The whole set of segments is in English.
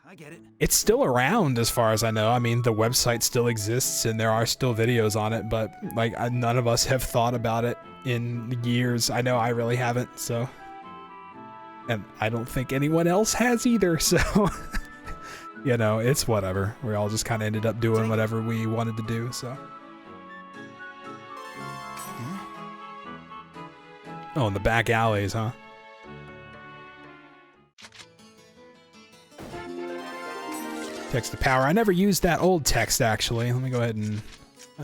I get it. It's still around as far as I know. I mean, the website still exists and there are still videos on it, but like none of us have thought about it in years. I know I really haven't, so. And I don't think anyone else has either, so. You know, it's whatever. We all just kind of ended up doing whatever we wanted to do, so. Oh, in the back alleys, huh? Text to power. I never used that old text, actually. Let me go ahead and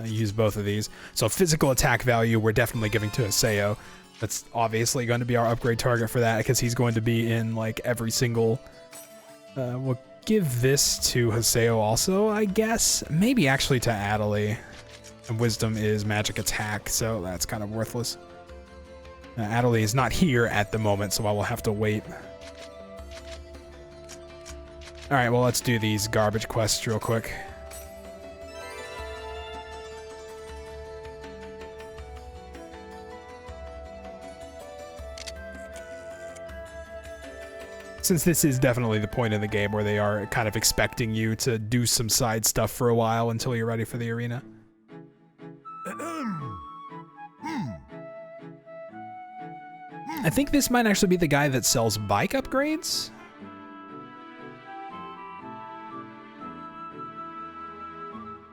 use both of these. So physical attack value, we're definitely giving to Haseo. That's obviously going to be our upgrade target for that, because he's going to be in, like, every single... we'll give this to Haseo also, I guess. Maybe actually to Adelie. And Wisdom is magic attack, so that's kind of worthless. Adelie is not here at the moment, so I will have to wait. Alright, well, let's do these garbage quests real quick. Since this is definitely the point in the game where they are kind of expecting you to do some side stuff for a while until you're ready for the arena. I think this might actually be the guy that sells bike upgrades.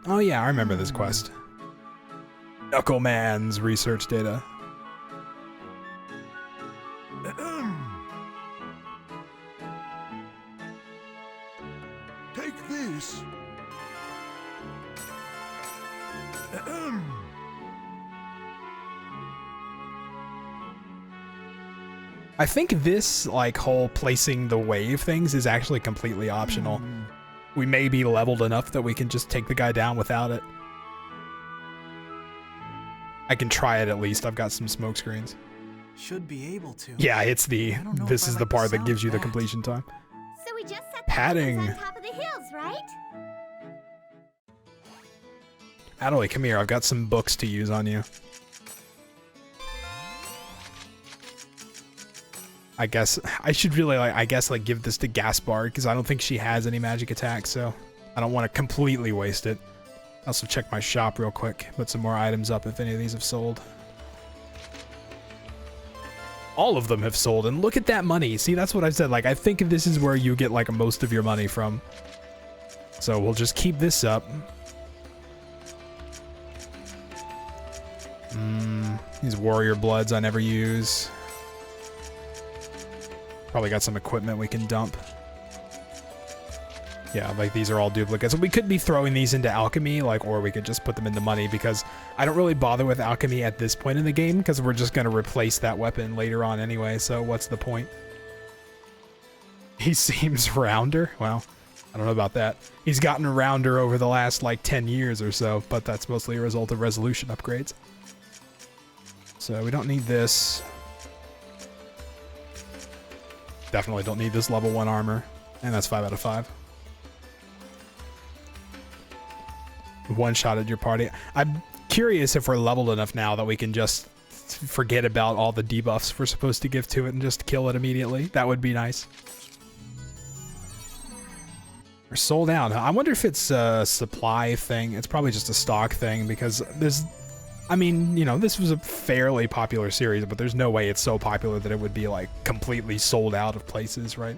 Oh yeah, I remember this quest. Knuckleman's research data. Take this. I think this, like, whole placing the wave things is actually completely optional. We may be leveled enough that we can just take the guy down without it. I can try it at least. I've got some smoke screens. Should be able to. Yeah, it's the, this is the part that gives you the completion time. So we just set Padding. on top of the hills, right? Adelie, come here. I've got some books to use on you. I guess I should really, like, give this to Gaspard, because I don't think she has any magic attacks, so I don't want to completely waste it. Also check my shop real quick, put some more items up if any of these have sold. All of them have sold, and look at that money. See, that's what I said. Like, I think this is where you get, like, most of your money from. So we'll just keep this up. These warrior bloods I never use. Probably got some equipment we can dump. Yeah, like these are all duplicates. We could be throwing these into alchemy, like, or we could just put them into money, because I don't really bother with alchemy at this point in the game, because we're just going to replace that weapon later on anyway, so what's the point? He seems rounder. Well, I don't know about that. He's gotten rounder over the last, like, 10 years or so, but that's mostly a result of resolution upgrades. So we don't need this. Definitely don't need this level 1 armor. And that's 5 out of 5. One-shotted your party. I'm curious if we're leveled enough now that we can just forget about all the debuffs we're supposed to give to it and just kill it immediately. That would be nice. We're sold out. I wonder if it's a supply thing. It's probably just a stock thing, because there's... I mean, you know, this was a fairly popular series, but there's no way it's so popular that it would be, like, completely sold out of places, right?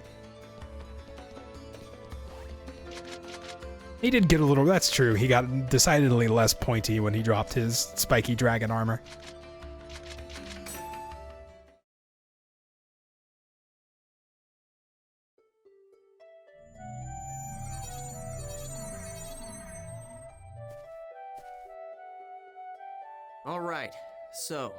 He did get a little... That's true. He got decidedly less pointy when he dropped his spiky dragon armor. All right, so,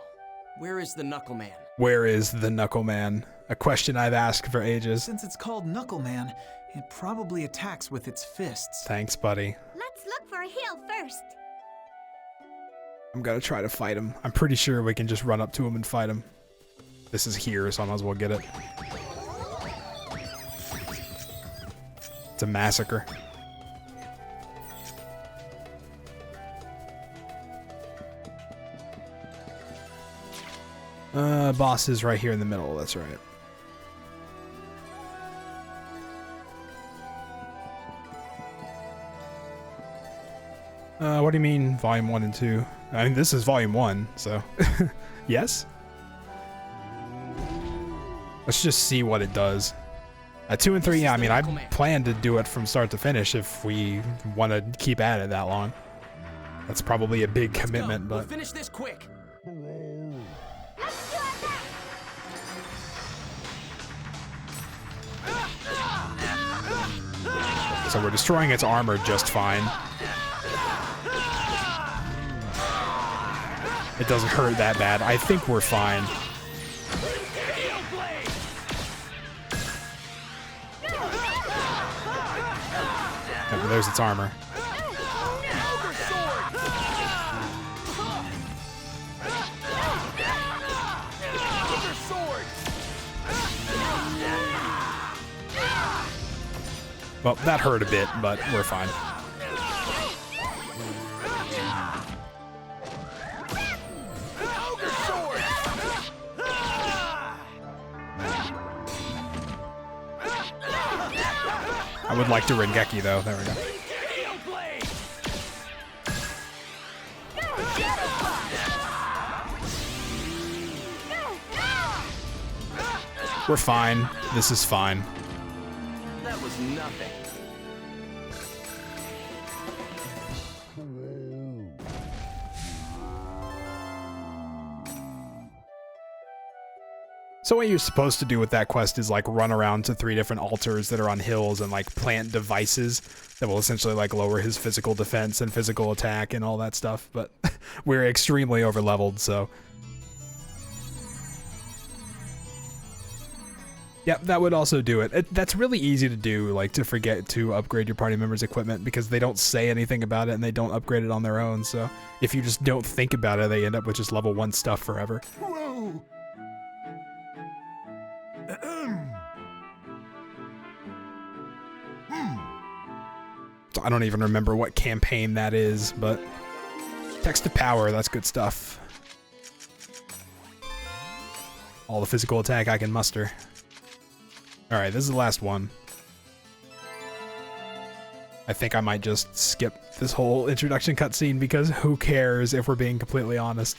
where is the Knuckle Man? Where is the Knuckle Man? A question I've asked for ages. Since it's called Knuckle Man, it probably attacks with its fists. Thanks, buddy. Let's look for a hill first. I'm gonna try to fight him. I'm pretty sure we can just run up to him and fight him. This is here, so I might as well get it. It's a massacre. Boss is right here in the middle, that's right. What do you mean volume 1 and 2? I mean, this is volume 1, so yes. Let's just see what it does. 2 and 3, yeah, I mean, I plan to do it from start to finish if we want to keep at it that long. That's probably a big commitment, but we'll finish this quick. So we're destroying its armor just fine. It doesn't hurt that bad. I think we're fine. Yeah, but there's its armor. Well, that hurt a bit, but we're fine. I would like to Rengeki though. There we go. We're fine. This is fine. That was nothing. So what you're supposed to do with that quest is like run around to 3 different altars that are on hills and like plant devices that will essentially like lower his physical defense and physical attack and all that stuff, but we're extremely overleveled, so yep, that would also do it. That's really easy to do, like to forget to upgrade your party members' equipment because they don't say anything about it and they don't upgrade it on their own, so if you just don't think about it, they end up with just level 1 stuff forever. Whoa! So I don't even remember what campaign that is, but text to power, that's good stuff. All the physical attack I can muster. Alright, this is the last one. I think I might just skip this whole introduction cutscene because who cares if we're being completely honest.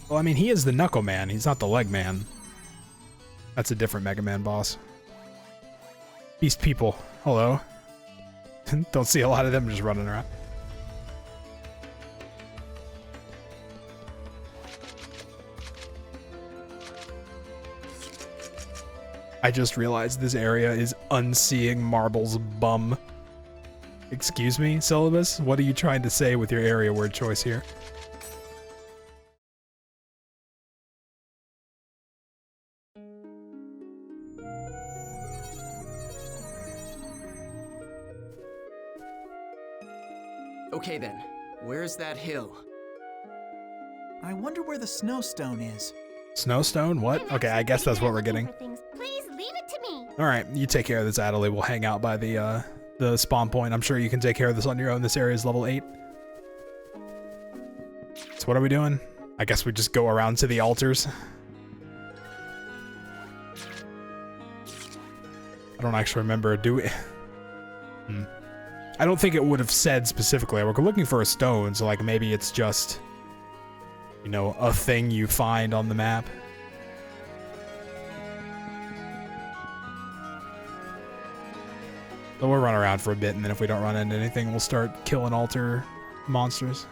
Well, I mean, he is the Knuckle Man, he's not the Leg Man. That's a different Mega Man boss. Beast people, hello. Don't see a lot of them just running around. I just realized this area is Unseeing Marble's bum. Excuse me, Syllabus? What are you trying to say with your area word choice here? Okay then, where's that hill? I wonder where the snowstone is. Snowstone? What? Okay, I guess that's what we're getting. Please leave it to me. Alright, you take care of this, Adelie. We'll hang out by the spawn point. I'm sure you can take care of this on your own. This area is level 8. So what are we doing? I guess we just go around to the altars. I don't actually remember. Do we? I don't think it would have said specifically. We're looking for a stone, so like maybe it's just, you know, a thing you find on the map. So we'll run around for a bit, and then if we don't run into anything, we'll start killing altar monsters.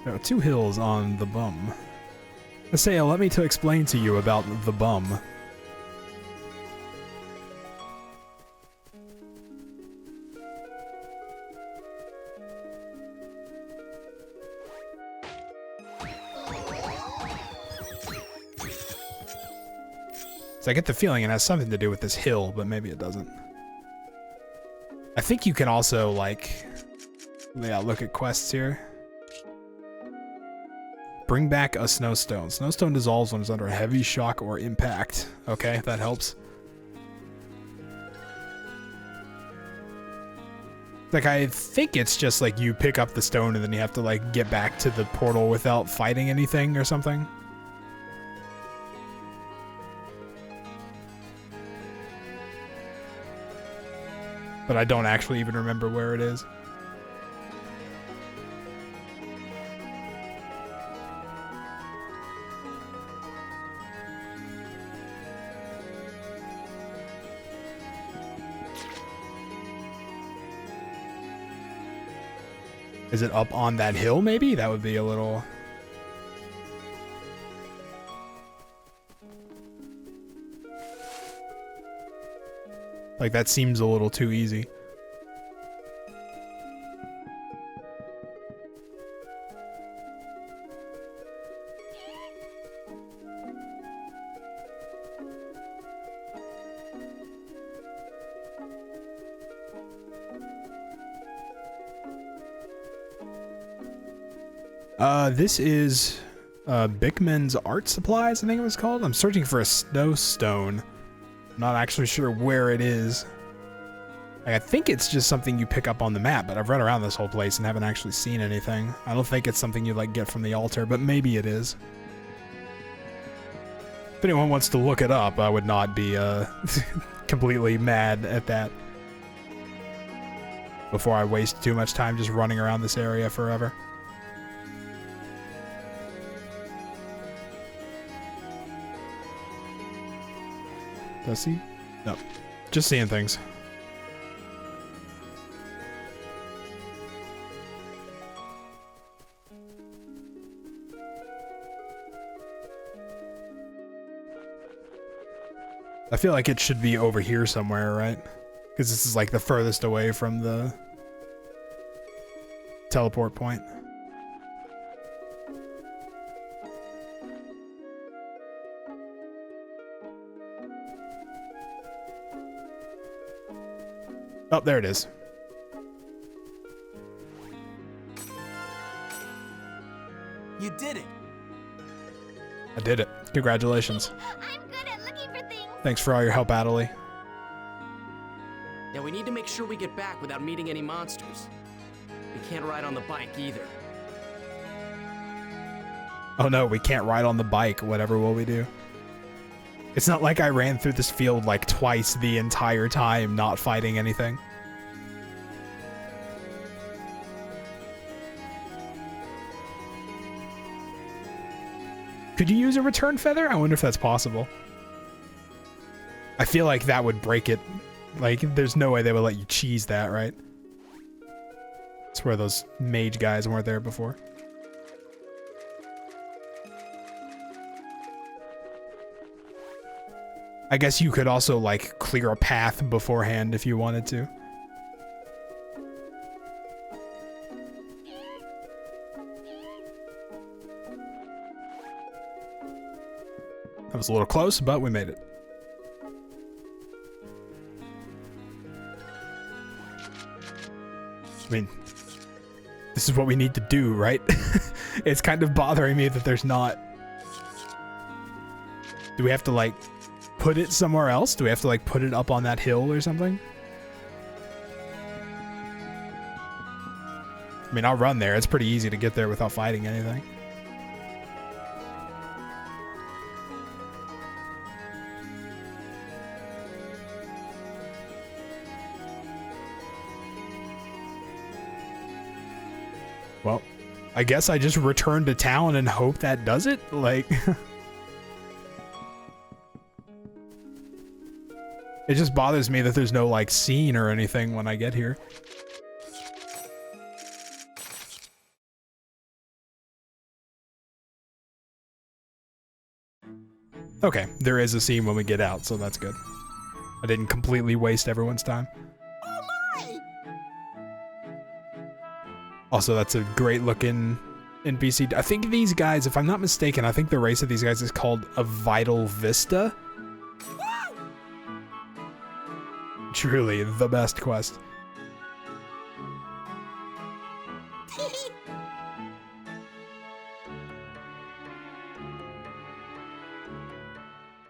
There are 2 hills on the bum. Asaya, let me to explain to you about the bum. So I get the feeling it has something to do with this hill, but maybe it doesn't. I think you can also, like, yeah, look at quests here. Bring back a snowstone. Snowstone dissolves when it's under heavy shock or impact. Okay, that helps. Like, I think it's just like you pick up the stone and then you have to like get back to the portal without fighting anything or something. But I don't actually even remember where it is. Is it up on that hill, maybe? That would be a little... Like, that seems a little too easy. This is Bickman's Art Supplies, I think it was called. I'm searching for a snowstone. I'm not actually sure where it is. Like, I think it's just something you pick up on the map, but I've run around this whole place and haven't actually seen anything. I don't think it's something you like get from the altar, but maybe it is. If anyone wants to look it up, I would not be completely mad at that. Before I waste too much time just running around this area forever. Does he? No. Just seeing things. I feel like it should be over here somewhere, right? Because this is like the furthest away from the teleport point. Oh, there it is. You did it. I did it. Congratulations. I'm good at looking for things. Thanks for all your help, Adelie. Now we need to make sure we get back without meeting any monsters. We can't ride on the bike either. Oh no, we can't ride on the bike. Whatever will we do? It's not like I ran through this field like twice the entire time, not fighting anything. Could you use a return feather? I wonder if that's possible. I feel like that would break it. Like, there's no way they would let you cheese that, right? I swear those mage guys weren't there before. I guess you could also, like, clear a path beforehand if you wanted to. That was a little close, but we made it. I mean, this is what we need to do, right? It's kind of bothering me that there's not... Do we have to, like... put it somewhere else? Do we have to like put it up on that hill or something? I mean, I'll run there. It's pretty easy to get there without fighting anything. Well, I guess I just return to town and hope that does it? Like... It just bothers me that there's no, like, scene or anything when I get here. Okay, there is a scene when we get out, so that's good. I didn't completely waste everyone's time. Oh my! Also, that's a great looking NPC. I think these guys, if I'm not mistaken, I think the race of these guys is called a Vital Vista. Truly the best quest.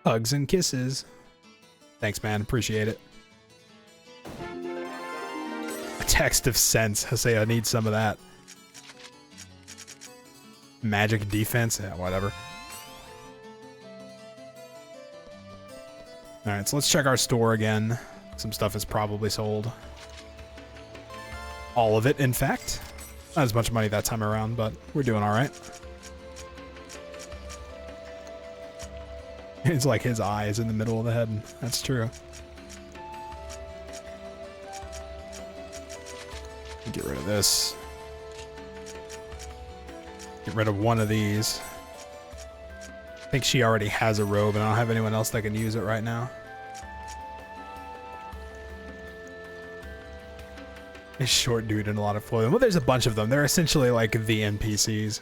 Hugs and kisses. Thanks, man. Appreciate it. Text of Sense. I say I need some of that. Magic defense, yeah, whatever. Alright, so let's check our store again. Some stuff is probably sold. All of it, in fact. Not as much money that time around, but we're doing alright. It's like his eye is in the middle of the head. That's true. Get rid of this. Get rid of one of these. I think she already has a robe, and I don't have anyone else that can use it right now. A short dude in a lot of clothing. Well, there's a bunch of them. They're essentially like the NPCs.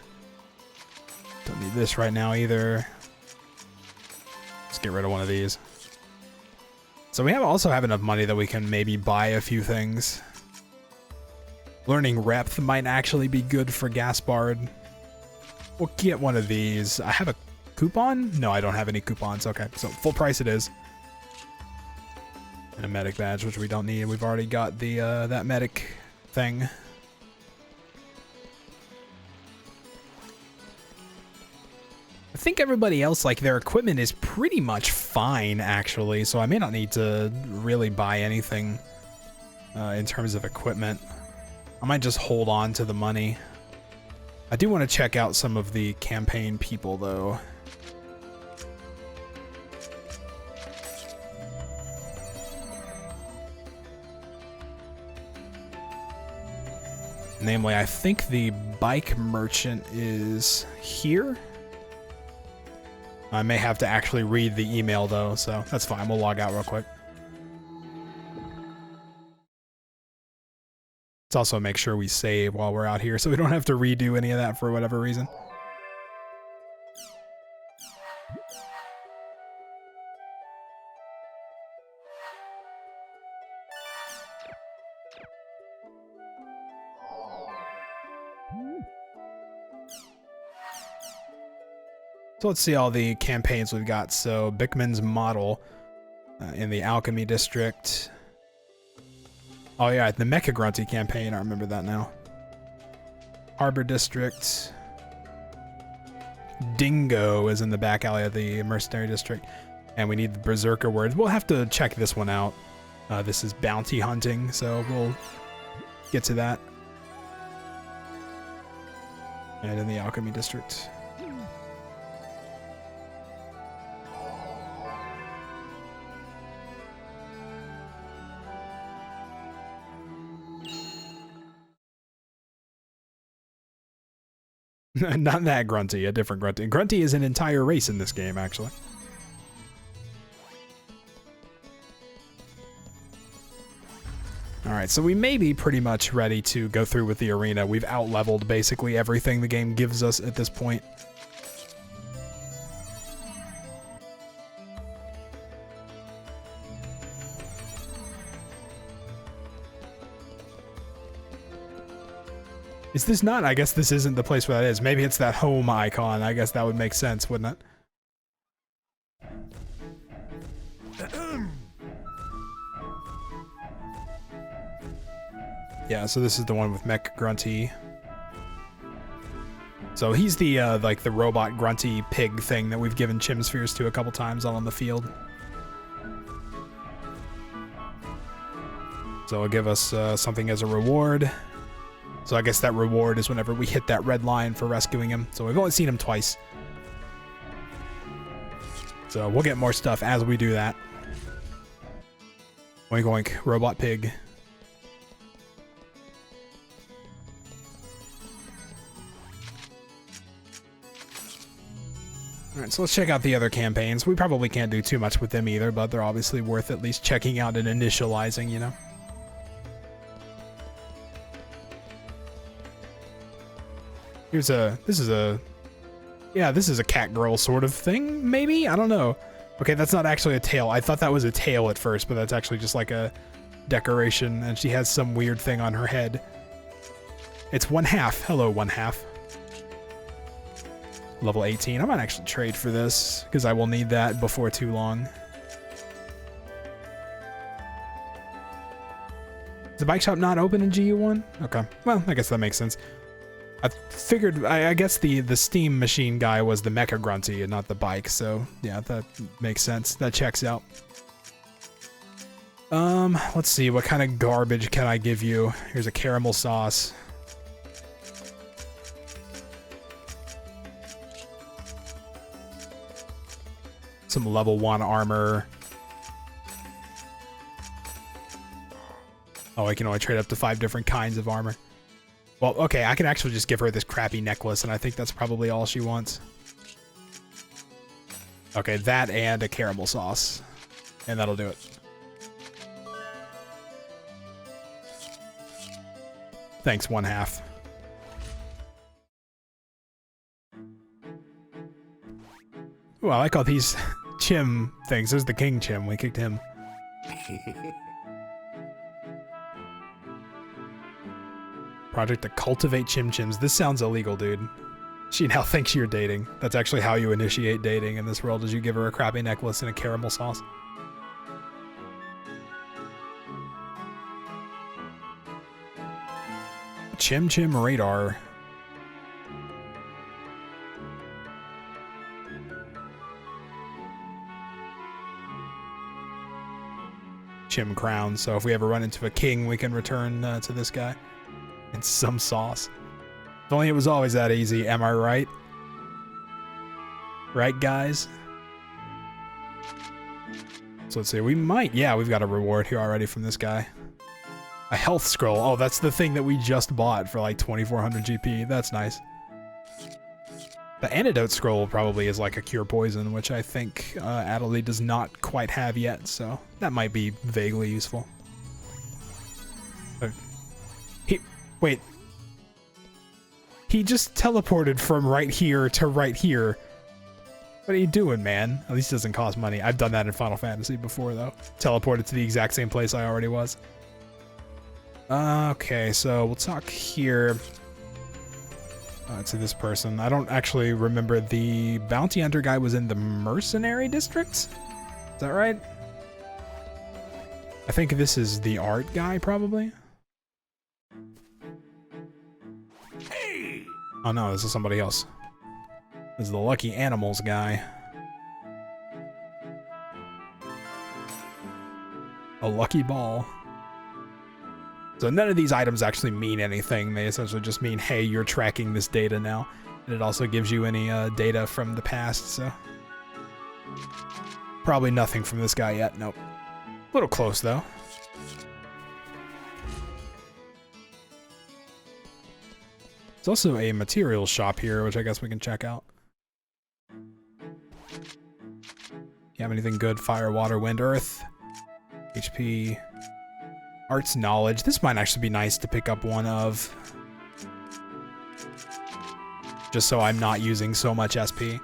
Don't need this right now either. Let's get rid of one of these. So we also have enough money that we can maybe buy a few things. Learning Rep might actually be good for Gaspard. We'll get one of these. I have a coupon? No, I don't have any coupons. Okay, so full price it is. And a medic badge, which we don't need. We've already got the that medic thing. I think everybody else, like, their equipment is pretty much fine, actually, so I may not need to really buy anything in terms of equipment. I might just hold on to the money. I do want to check out some of the campaign people, though. Namely, I think the bike merchant is here. I may have to actually read the email, though, so that's fine. We'll log out real quick. Let's also make sure we save while we're out here so we don't have to redo any of that for whatever reason. So let's see all the campaigns we've got. So Bickman's Model in the Alchemy District. Oh yeah, the Mecha Grunty campaign, I remember that now. Harbor District. Dingo is in the back alley of the Mercenary District. And we need the Berserker words. We'll have to check this one out. This is bounty hunting, so we'll get to that. And in the Alchemy District. Not that Grunty, a different Grunty. Grunty is an entire race in this game, actually. Alright, so we may be pretty much ready to go through with the arena. We've out-leveled basically everything the game gives us at this point. Is this not? I guess this isn't the place where that is. Maybe it's that home icon. I guess that would make sense, wouldn't it? Yeah, so this is the one with Mech Grunty. So he's the, like, the robot Grunty pig thing that we've given Chim Spheres to a couple times out on the field. So it'll give us something as a reward. So I guess that reward is whenever we hit that red line for rescuing him. So we've only seen him twice. So we'll get more stuff as we do that. Oink oink, robot pig. Alright, so let's check out the other campaigns. We probably can't do too much with them either, but they're obviously worth at least checking out and initializing, you know? This is a cat girl sort of thing, maybe? I don't know. Okay, that's not actually a tail. I thought that was a tail at first, but that's actually just like a decoration, and she has some weird thing on her head. It's 1/2. Hello, 1/2. Level 18. I might actually trade for this, because I will need that before too long. Is the bike shop not open in GU1? Okay, well, I guess that makes sense. I figured, I guess the steam machine guy was the mecha grunty and not the bike, so yeah, that makes sense. That checks out. Let's see, what kind of garbage can I give you? Here's a caramel sauce. Some level 1 armor. Oh, I can only trade up to 5 different kinds of armor. Well, okay, I can actually just give her this crappy necklace, and I think that's probably all she wants. Okay, that and a caramel sauce. And that'll do it. Thanks, 1/2. Ooh, I like all these chim things. There's the king chim. We kicked him. Project to cultivate chim chims. This sounds illegal, dude. She now thinks you're dating. That's actually how you initiate dating in this world, is you give her a crappy necklace and a caramel sauce. Chim chim radar. Chim crown. So if we ever run into a king, we can return to this guy. And some sauce. If only it was always that easy, am I right? Right, guys? So let's see, we might, yeah, we've got a reward here already from this guy. A health scroll. Oh, that's the thing that we just bought for like 2400 GP. That's nice. The antidote scroll probably is like a cure poison, which I think Adelaide does not quite have yet, so that might be vaguely useful. Wait. He just teleported from right here to right here. What are you doing, man? At least it doesn't cost money. I've done that in Final Fantasy before, though. Teleported to the exact same place I already was. Okay, so we'll talk here. To this person. I don't actually remember. The bounty hunter guy was in the mercenary districts? Is that right? I think this is the art guy, probably. Oh no, this is somebody else. This is the lucky animals guy. A lucky ball. So none of these items actually mean anything. They essentially just mean, hey, you're tracking this data now. And it also gives you any data from the past, so. Probably nothing from this guy yet, nope. A little close though. There's also a materials shop here, which I guess we can check out. You have anything good? Fire, water, wind, earth. HP. Arts, knowledge. This might actually be nice to pick up one of. Just so I'm not using so much SP.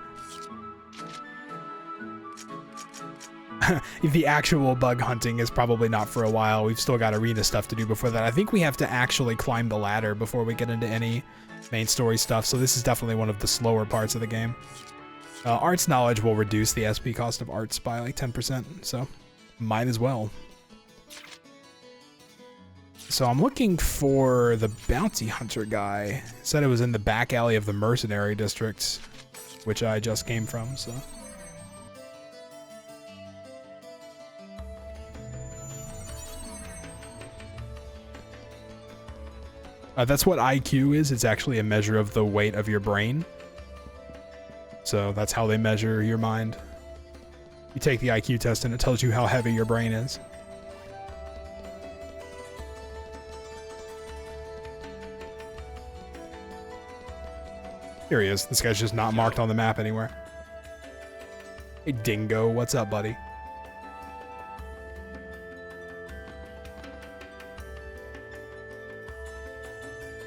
The actual bug hunting is probably not for a while. We've still got arena stuff to do before that. I think we have to actually climb the ladder before we get into any main story stuff, so this is definitely one of the slower parts of the game. Arts knowledge will reduce the SP cost of arts by like 10%, so might as well. So I'm looking for the bounty hunter guy. It said it was in the back alley of the mercenary district, which I just came from, so. That's what IQ is. It's actually a measure of the weight of your brain. So that's how they measure your mind. You take the IQ test and it tells you how heavy your brain is. Here he is. This guy's just not marked on the map anywhere. Hey, Dingo. What's up, buddy?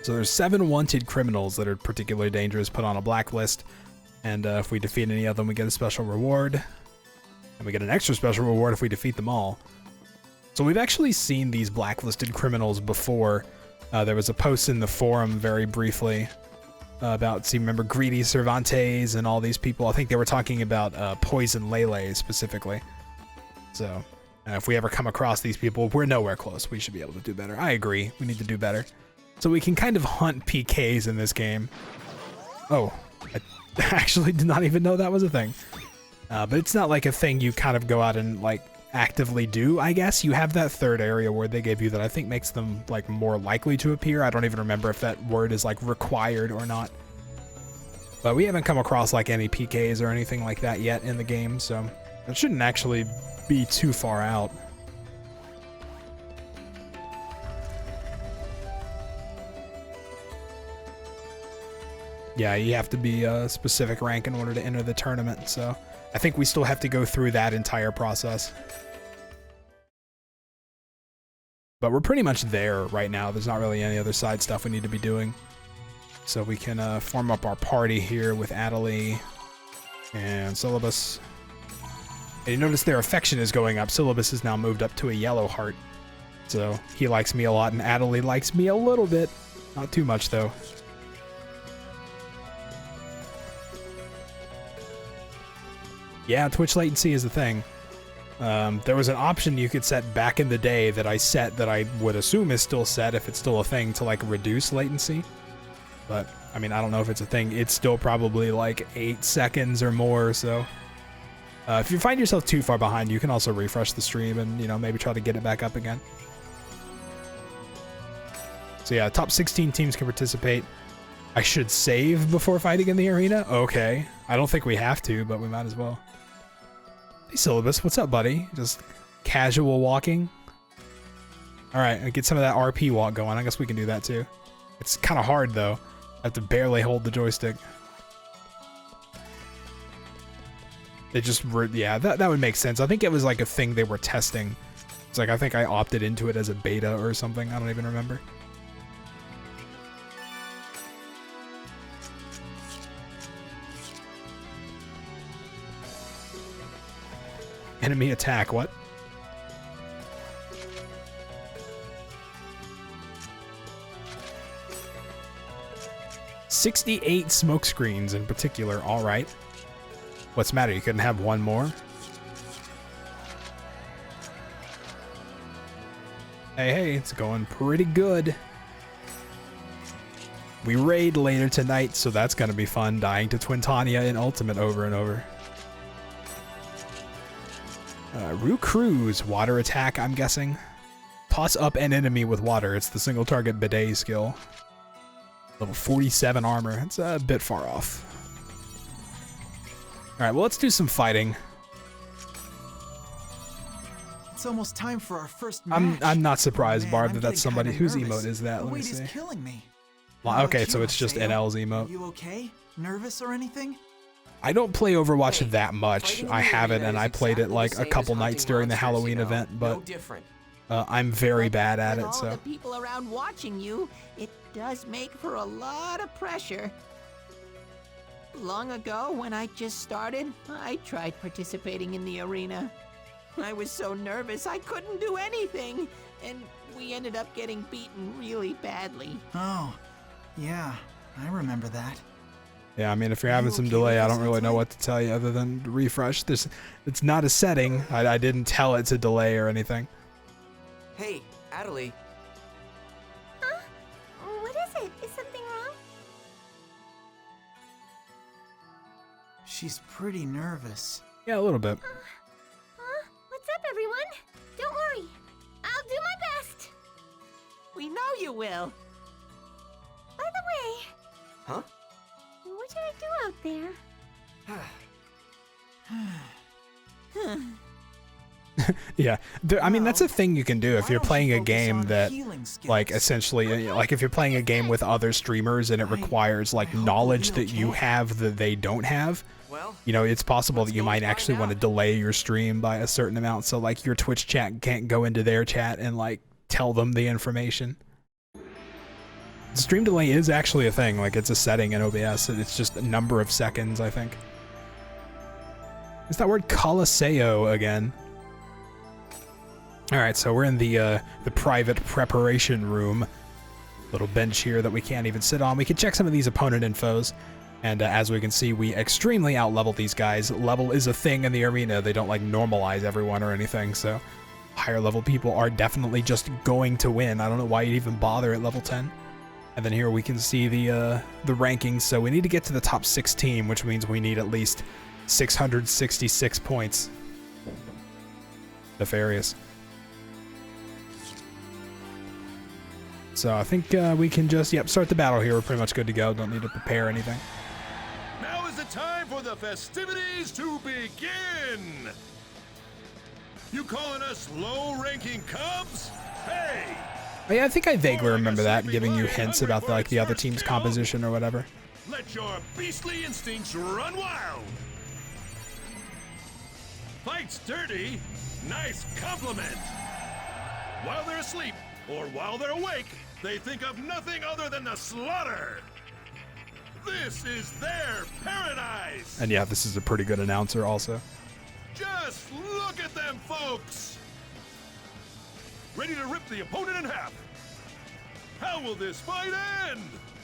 So there's 7 wanted criminals that are particularly dangerous put on a blacklist. And if we defeat any of them, we get a special reward. And we get an extra special reward if we defeat them all. So we've actually seen these blacklisted criminals before. There was a post in the forum very briefly about, see, remember Greedy Cervantes and all these people? I think they were talking about Poison Lele specifically. So If we ever come across these people, we're nowhere close. We should be able to do better. I agree. We need to do better. So we can kind of hunt PKs in this game. Oh, I actually did not even know that was a thing. But it's not like a thing you kind of go out and like actively do, I guess. You have that third area word they gave you that I think makes them like more likely to appear. I don't even remember if that word is like required or not. But we haven't come across like any PKs or anything like that yet in the game, so it shouldn't actually be too far out. Yeah, you have to be a specific rank in order to enter the tournament, so I think we still have to go through that entire process. But we're pretty much there right now. There's not really any other side stuff we need to be doing. So we can form up our party here with Adelie and Syllabus. And you notice their affection is going up. Syllabus is now moved up to a yellow heart. So he likes me a lot, and Adelie likes me a little bit. Not too much, though. Yeah, Twitch latency is the thing. There was an option you could set back in the day that I set that I would assume is still set if it's still a thing to like reduce latency. But, I mean, I don't know if it's a thing. It's still probably like 8 seconds or more, so... if you find yourself too far behind, you can also refresh the stream and, you know, maybe try to get it back up again. So yeah, top 16 teams can participate. I should save before fighting in the arena? Okay. I don't think we have to, but we might as well. Hey, Syllabus, what's up, buddy? Just casual walking? Alright, get some of that RP walk going. I guess we can do that too. It's kind of hard, though. I have to barely hold the joystick. They just, yeah, that would make sense. I think it was like a thing they were testing. It's like, I think I opted into it as a beta or something. I don't even remember. Enemy attack, what? "68 smoke screens in particular, alright. What's the matter, you couldn't have one more?" Hey, it's going pretty good. We raid later tonight, so that's gonna be fun, dying to Twintania in Ultimate over and over. Rue Cruise, water attack, I'm guessing. Toss up an enemy with water, it's the single target bidet skill. Level 47 armor, it's a bit far off. Alright, well, let's do some fighting. It's almost time for our first match. I'm not surprised, Man, Barb, I'm that that's getting somebody kinda whose nervous. emote is that. The Let me weight is see. killing me. Well, How okay, about so you, it's just Maseo? NL's emote. Are you okay? Nervous or anything? I don't play Overwatch Hey, that much. fighting I in the have it, arena and is I played it exactly like the a same couple as nights hunting during the monsters, Halloween you know? event, No but different. I'm very bad at With it, all so... the people around watching you, it does make for a lot of pressure. Long ago, when I just started, I tried participating in the arena. I was so nervous I couldn't do anything, and we ended up getting beaten really badly. Oh, yeah, I remember that. Yeah, I mean, if you're having some okay delay, with I this, don't really know Antoine? what to tell you other than refresh. It's not a setting. I didn't tell it to delay or anything. Hey, Adelie. Huh? What is it? Is something wrong? She's pretty nervous. Yeah, a little bit. Huh? What's up, everyone? Don't worry. I'll do my best. We know you will. By the way, Huh? what should I do out there? Yeah, I mean, that's a thing you can do if Why you're don't you playing a focus game on that, healing skills? like, essentially, like, if you're playing a game with other streamers and it requires, like, I hope knowledge you'll be that you okay. have that they don't have, Well, you know, it's possible Let's that you go might find actually want to out. delay your stream by a certain amount, so, like, your Twitch chat can't go into their chat and, like, tell them the information. Stream delay is actually a thing, like, it's a setting in OBS, and it's just a number of seconds, I think. Is that word Colosseo again? Alright, so we're in the private preparation room. Little bench here that we can't even sit on. We can check some of these opponent infos. And as we can see, we extremely out-level these guys. Level is a thing in the arena. They don't, like, normalize everyone or anything, so higher level people are definitely just going to win. I don't know why you'd even bother at level 10. And then here we can see the rankings. So we need to get to the top 16, which means we need at least 666 points. Nefarious. So I think we can just, start the battle here. We're pretty much good to go. Don't need to prepare anything. Now is the time for the festivities to begin! You calling us low-ranking cubs? Hey! Yeah, I think I vaguely remember that, giving you hints about the other team's composition or whatever. Let your beastly instincts run wild! Fights dirty? Nice compliment! While they're asleep, or while they're awake, they think of nothing other than the slaughter! This is their paradise! And yeah, this is a pretty good announcer also. Just look at them, folks! Ready to rip the opponent in half! How will this fight end?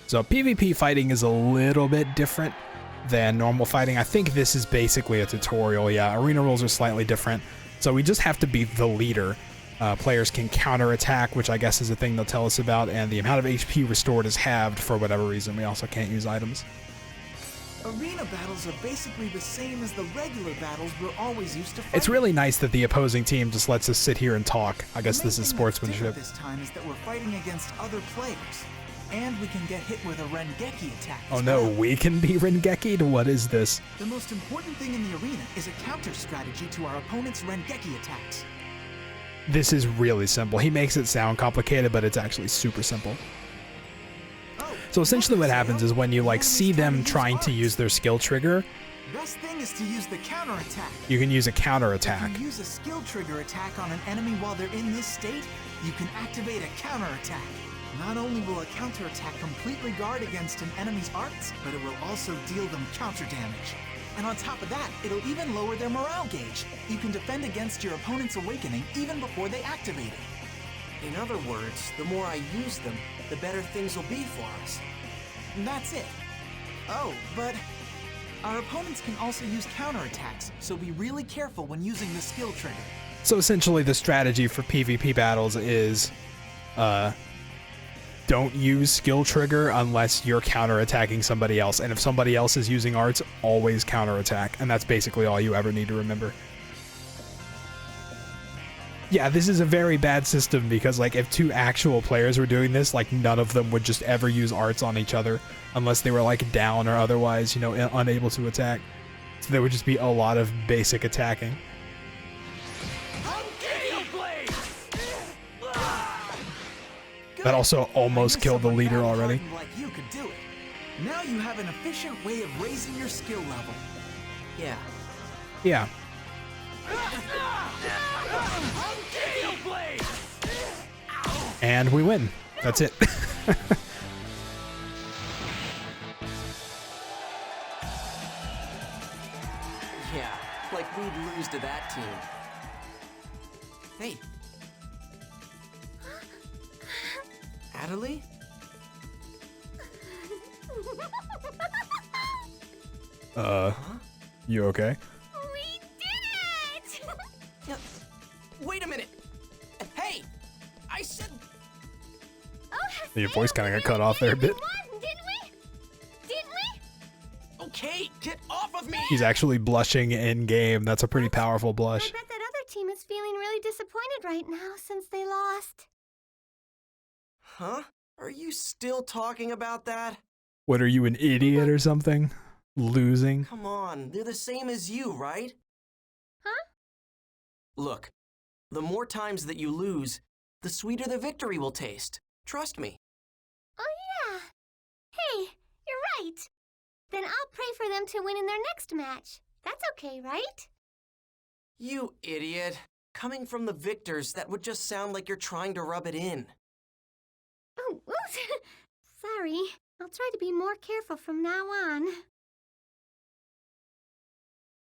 So PvP fighting is a little bit different than normal fighting. I think this is basically a tutorial. Yeah, arena rules are slightly different. So we just have to be the leader. Players can counterattack, which I guess is a thing they'll tell us about, and the amount of HP restored is halved for whatever reason. We also can't use items. Arena battles are basically the same as the regular battles we're always used to fighting. It's really nice that the opposing team just lets us sit here and talk. I guess this is sportsmanship. This time is that we're fighting against other players, and we can get hit with a Rengeki attack. Oh no, we can be Rengeki'd? What is this? The most important thing in the arena is a counter strategy to our opponent's Rengeki attacks. This is really simple. He makes it sound complicated, but it's actually super simple. So essentially what happens is when you see them trying to use their skill trigger, Best thing is to use the counter attack. you can use a counter attack. If you use a skill trigger attack on an enemy while they're in this state, you can activate a counter attack. Not only will a counter attack completely guard against an enemy's arts, but it will also deal them counter damage. And on top of that, it'll even lower their morale gauge. You can defend against your opponent's awakening even before they activate it. In other words, the more I use them, the better things will be for us. And that's it. Oh, but our opponents can also use counterattacks, so be really careful when using the skill trigger. So essentially the strategy for PvP battles is don't use skill trigger unless you're counterattacking somebody else. And if somebody else is using arts, always counterattack. And that's basically all you ever need to remember. Yeah, this is a very bad system because if two actual players were doing this, none of them would just ever use arts on each other unless they were down or otherwise, unable to attack. So there would just be a lot of basic attacking. That also almost killed the leader already. Like you could do it. Now you have an efficient way of raising your skill level. Yeah. Yeah. And we win. That's it. Yeah, we'd lose to that team. Hey. Adelie? You okay? We did it! Wait a minute! Hey! I said... Oh, Your voice kind of got cut off there a bit. We won, didn't we? Didn't we? Okay, get off of me! He's actually blushing in game. That's a pretty powerful blush. I bet that other team is feeling really disappointed right now since they lost. Huh? Are you still talking about that? What, are you an idiot or something? Losing? Come on, they're the same as you, right? Huh? Look, the more times that you lose, the sweeter the victory will taste. Trust me. Oh, yeah. Hey, you're right. Then I'll pray for them to win in their next match. That's okay, right? You idiot. Coming from the victors, that would just sound like you're trying to rub it in. Oh, oops. Sorry. I'll try to be more careful from now on.